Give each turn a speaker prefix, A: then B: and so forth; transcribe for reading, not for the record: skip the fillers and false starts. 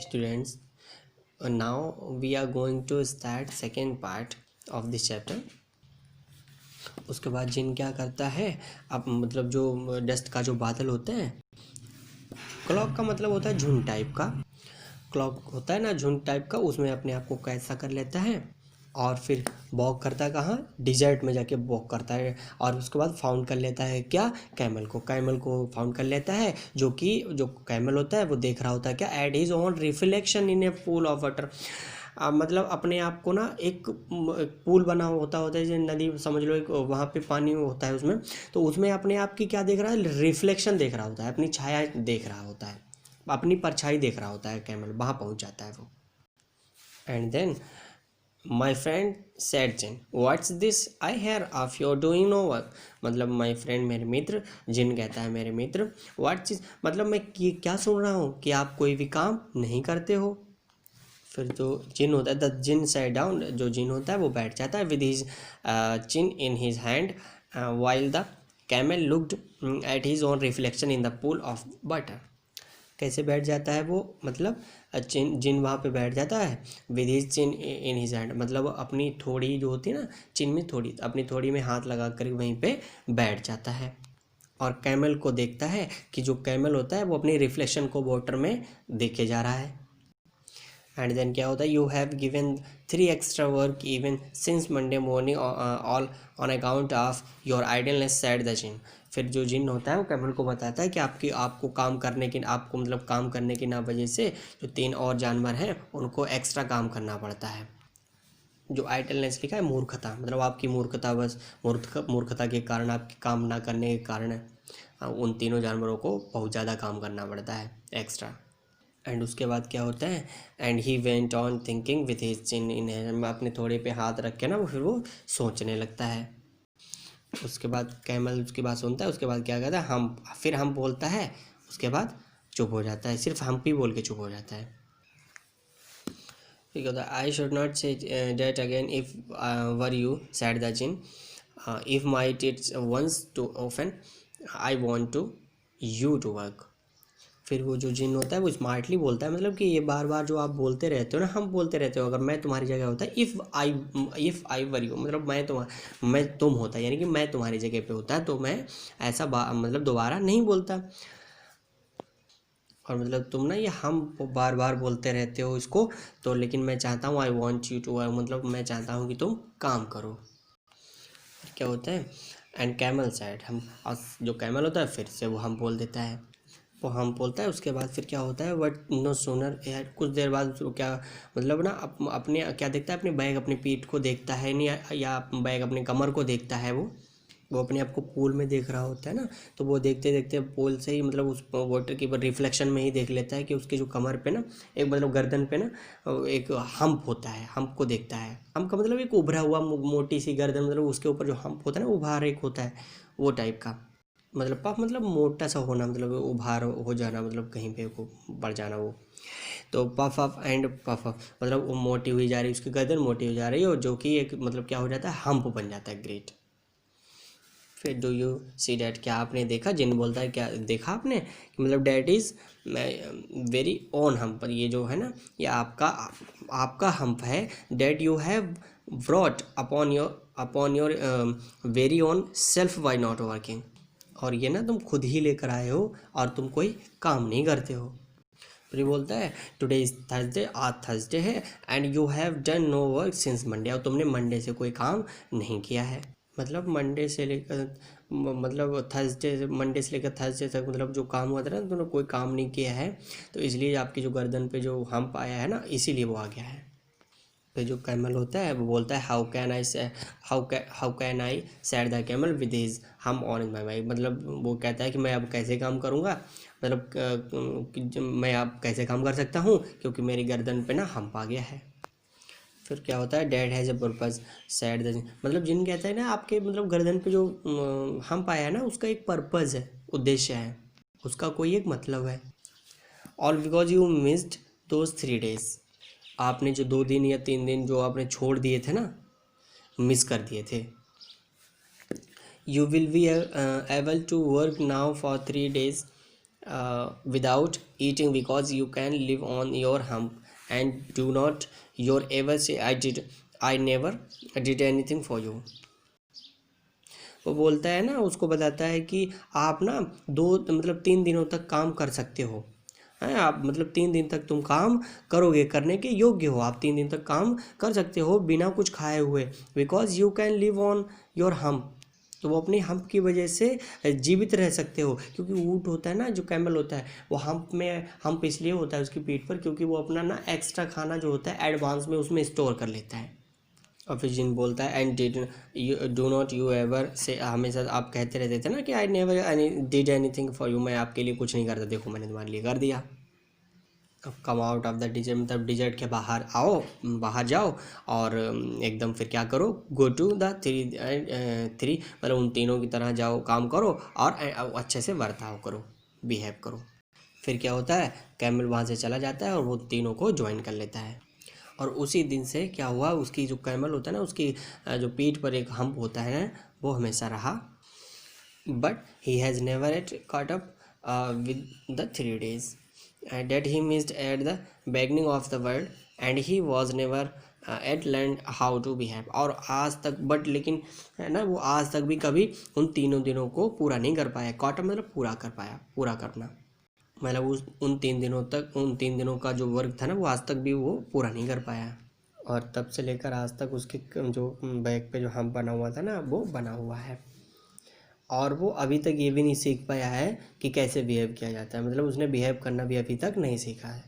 A: students, now we are going to start second part of this chapter. उसके बाद जिन क्या करता है, अब मतलब जो डस्ट का जो बादल होते हैं, क्लॉक का मतलब होता है झुंड टाइप का, क्लॉक होता है ना झुंड टाइप का, उसमें अपने आप को कैसा कर लेता है और फिर वॉक करता है कहाँ, डिजर्ट में जाके वॉक करता है और उसके बाद फाउंड कर लेता है क्या, कैमल को फाउंड कर लेता है, जो कि जो कैमल होता है वो देख रहा होता है क्या, at his own reflection in A pool of water. मतलब अपने आप को ना एक पूल बना होता है जैसे नदी समझ लो, एक वहाँ पे पानी होता है उसमें, तो उसमें अपने आप की क्या देख रहा है, रिफ्लेक्शन देख रहा होता है, अपनी छाया देख रहा होता है, अपनी परछाई देख रहा होता है कैमल, वहाँ पहुँच जाता है वो। And then my friend said Jim, what's this I hear of your doing no work. मतलब माई फ्रेंड मेरे मित्र, जिन कहता है मेरे मित्र, व्हाट्स मतलब मैं क्या सुन रहा हूँ कि आप कोई भी काम नहीं करते हो। फिर जो जिन होता है, द जिन साइड डाउन, जो जिन होता है वो बैठ जाता है with his chin in his hand while the camel looked at his own reflection in the pool of butter. कैसे बैठ जाता है वो, मतलब चिन जिन वहाँ पे बैठ जाता है with his chin in his hand, मतलब अपनी थोड़ी जो होती है ना, चिन में थोड़ी, अपनी थोड़ी में हाथ लगा कर वहीं पे बैठ जाता है और कैमल को देखता है कि जो कैमल होता है वो अपनी रिफ्लेक्शन को वाटर में देखे जा रहा है। एंड देन क्या होता है, you have given 3 extra work even since Monday morning all on account of your idleness said the jinn. फिर जो जिन होता है वो कैमल को बताता है कि आपको काम करने की, आपको मतलब काम करने की ना वजह से जो 3 और जानवर हैं उनको एक्स्ट्रा काम करना पड़ता है। जो आइडलनेस लिखा है मूर्खता, मतलब आपकी मूर्खता, बस मूर्खता के कारण, आपके काम ना करने के कारण उन तीनों जानवरों को बहुत ज़्यादा काम करना पड़ता है एक्स्ट्रा। एंड उसके बाद क्या होता है, and he went on thinking with his chin in, अपने थोड़े पे हाथ रख के ना वो फिर वो सोचने लगता है। उसके बाद कैमल उसकी बात सुनता है, उसके बाद क्या कहता है, हम बोलता है, उसके बाद चुप हो जाता है, सिर्फ हम भी बोल के चुप हो जाता है। ठीक होता है, I should not say that again if were you said the Jim, if might it's once too often I want to you to work. फिर वो जो जिन होता है वो स्मार्टली बोलता है, मतलब कि ये बार बार जो आप बोलते रहते हो ना, हम बोलते रहते हो, अगर मैं तुम्हारी जगह होता है, इफ़ आई वर यू, मतलब मैं तुम होता, यानी कि मैं तुम्हारी जगह पे होता तो मैं ऐसा मतलब दोबारा नहीं बोलता। और मतलब तुम ना ये हम बार बार बोलते रहते हो इसको, तो लेकिन मैं चाहता हूँ, आई वॉन्ट यू टू, मतलब मैं चाहता हूँ कि तुम काम करो। क्या होता है, एंड कैमल साइड, हम, जो कैमल होता है फिर से वो हम बोल देता है, वो हम बोलता है। उसके बाद फिर क्या होता है, बट नो सोनर, यार कुछ देर बाद उसको क्या, मतलब ना अपने क्या देखता है, अपने बैग, अपनी पीठ को देखता है नहीं, या बैग अपने कमर को देखता है, वो अपने आप को पूल में देख रहा होता है ना, तो वो देखते देखते पूल से ही, मतलब उस वाटर की रिफ्लेक्शन में ही देख लेता है कि उसके जो कमर पे ना, एक मतलब गर्दन पे ना एक हम्प होता है, हम्प को देखता है। हम्प का मतलब एक उभरा हुआ मोटी सी गर्दन, मतलब उसके ऊपर जो हम्प होता है ना, उभार एक होता है वो टाइप का, मतलब पफ मतलब मोटा सा होना, मतलब उभार हो जाना, मतलब कहीं पे को बढ़ जाना वो। तो puff up and puff up, मतलब वो मोटी हुई जा रही है, उसकी गर्दन मोटी हो जा रही है, और जो कि एक मतलब क्या हो जाता है, हम्प बन जाता है, ग्रेट। फिर डू यू सी डैट, क्या आपने देखा, जिन बोलता है क्या देखा आपने, कि मतलब that is very own hump, ये जो है ना, ये आपका हम्प है, that you have brought upon your very own self by not working, और ये ना तुम खुद ही लेकर आए हो और तुम कोई काम नहीं करते हो। फिर बोलता है, टुडे इज थर्सडे, आज थर्सडे है, and you have done no work since Monday, और तुमने मंडे से कोई काम नहीं किया है। मतलब मंडे से लेकर मतलब थर्सडे, मंडे से लेकर थर्सडे तक, मतलब जो काम हुआ था ना, तुमने कोई काम नहीं किया है, तो इसलिए आपकी जो गर्दन पे जो हम्प आया है ना, इसीलिए वो आ गया है। फिर जो कैमल होता है वो बोलता है, how can I sad the camel with his हम ऑन माई माई, मतलब वो कहता है कि मैं अब कैसे काम करूँगा, मतलब मैं अब कैसे काम कर सकता हूँ, क्योंकि मेरी गर्दन पे ना हम्प आ गया है। फिर क्या होता है, dad has a purpose sad the, मतलब जिन कहता है ना, आपके मतलब गर्दन पे जो हम्प आया है ना, उसका एक पर्पज़ है, उद्देश्य है, उसका कोई एक मतलब है। All because you missed those 3 days, आपने जो 2 दिन या 3 दिन जो आपने छोड़ दिए थे ना, मिस कर दिए थे। You will be able to work now for 3 days, without eating because you can live on your hump, and do not your ever say I never did anything for you. वो बोलता है ना, उसको बताता है कि आप ना 3 दिनों तक काम कर सकते हो, हैं आप, मतलब 3 दिन तक तुम काम करोगे, करने के योग्य हो, आप 3 दिन तक काम कर सकते हो बिना कुछ खाए हुए, because you can live on your हम, तो वो अपनी हम्प की वजह से जीवित रह सकते हो, क्योंकि ऊँट होता है ना, जो कैमल होता है, वो हम्प इसलिए होता है उसकी पीठ पर क्योंकि वो अपना ना एक्स्ट्रा खाना जो होता है एडवांस में उसमें स्टोर कर लेता है। और फिर जिन बोलता है and did you do not you ever से, हमेशा आप कहते रहते थे ना कि I never did anything for you, मैं आपके लिए कुछ नहीं करता, देखो मैंने तुम्हारे लिए कर दिया। अब come out of the dessert, मतलब डिजर्ट के बाहर आओ, बाहर जाओ, और एकदम फिर क्या करो, गो टू द थ्री, मतलब उन तीनों की तरह जाओ, काम करो और अच्छे से बर्ताव करो, बिहेव करो। फिर क्या होता है, कैमल वहाँ से चला जाता है और वो तीनों को ज्वाइन कर लेता है। और उसी दिन से क्या हुआ, उसकी जो कैमल होता है ना, उसकी जो पीठ पर एक हम्प होता है ना, वो हमेशा रहा, but he has never yet caught up with the 3 days that he missed at the beginning of the world, and he was never at learned how to behave। और आज तक, बट लेकिन है ना, वो आज तक भी कभी उन तीनों दिनों को पूरा नहीं कर पाया। कॉट मतलब पूरा कर पाया, पूरा करना, मतलब उन 3 दिनों तक, उन 3 दिनों का जो वर्क था ना, वो आज तक भी वो पूरा नहीं कर पाया। और तब से लेकर आज तक उसके जो बैक पे जो हम बना हुआ था ना, वो बना हुआ है, और वो अभी तक ये भी नहीं सीख पाया है कि कैसे बिहेव किया जाता है, मतलब उसने बिहेव करना भी अभी तक नहीं सीखा है।